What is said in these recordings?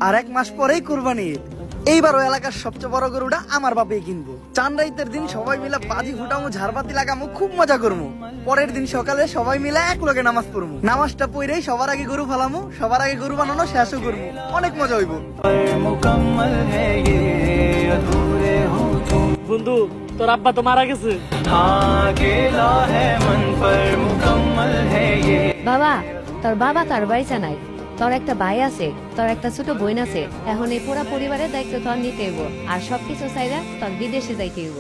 আর 1 মাস পরেই কুরবানি ঈদ। এইবারও এলাকার সবচেয়ে বড় গরুটা আমার বাপেই কিনবো। চান রাইতের দিন সবাই মিলে বাজি ফুটামো, ঝাড়বাতি লাগামো, খুব মজা করবো। পরের দিন সকালে সবাই মিলে এক লগে নামাজ পড়বো। নামাজটা পড়েই সবার আগে গরু ফালামো, সবার আগে গরু বানানো শেষও করবো। অনেক মজা হইবো। বন্ধু, তোর আব্বা তো মারা গেছে। বাবা, তোর বাবা তার বাড়িতে নাই। তোর একটা ভাই আছে, তোর একটা ছোট বোন আছে। এখন এই পুরা পরিবারের দায়িত্ব তোর নিতে হইব, আর সবকিছু চাইরা তোর বিদেশে যাইতে হইব।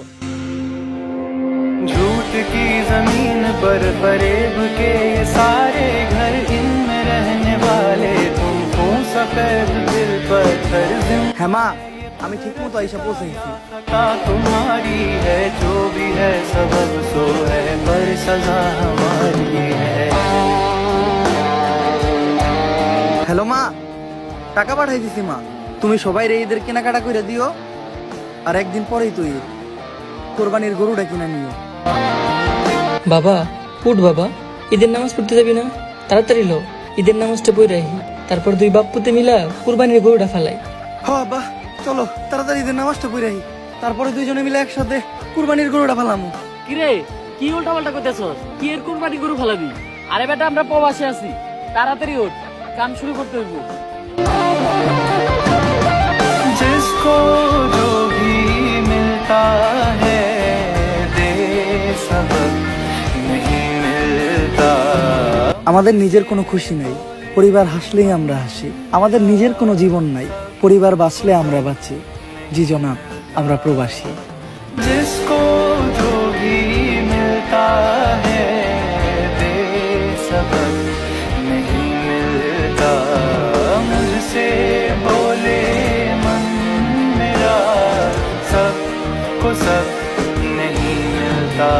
झूठ की जमीन पर फरेब के ये सारे घर इनमें रहने वाले तुमको सफेद दिल पत्थर হ্যাঁ মা, আমি ঠিক মতো আইসা পৌঁছেছি। तुम्हारी है जो भी है सबब सो है पर सजा हमारी है। হ্যালো মা, টাকা পাঠাই দিছি মা। তুমি সবাই রে ঈদের কেনাকাটা করে দিও। আর একদিন পরেই তো ঈদ, কোরবানির গরুটা কিনা নিও। বাবা উঠ বাবা, ঈদের নামাজ পড়তে যাবি না? তাড়াতাড়ি লো, ঈদের নামাজটা পড়ে রাখি, তারপর 2 বাপ পুতে মিলা কুরবানির গরুটা ফালাই। হ বাহ, চলো তাড়াতাড়ি ঈদের নামাজটা পড়ে আহি, তারপরে দুইজনে মিলে একসাথে কুরবানির গরুটা ফালামু। কিরে, কি উল্টা পাল্টা করতেছস? কি এর কুরবানি গরু ফালাবি? আরে বেটা, আমরা প্রবাসে আছি, তাড়াতাড়ি ওঠ, কাম শুরু করতে হইব। जिसको जो भी मिलता है दे सबक नहीं मिलता। আমাদের নিজের কোনো খুশি নাই, পরিবার হাসলেই আমরা হাসি। আমাদের নিজের কোনো জীবন নাই, পরিবার বাঁচলে আমরা বাঁচি। জি জনাব, আমরা প্রবাসী। जिसको जो भी मिलता है दे सबक नहीं मिलता। मुझसे बोले मन मेरा सबको सब नहीं मिलता।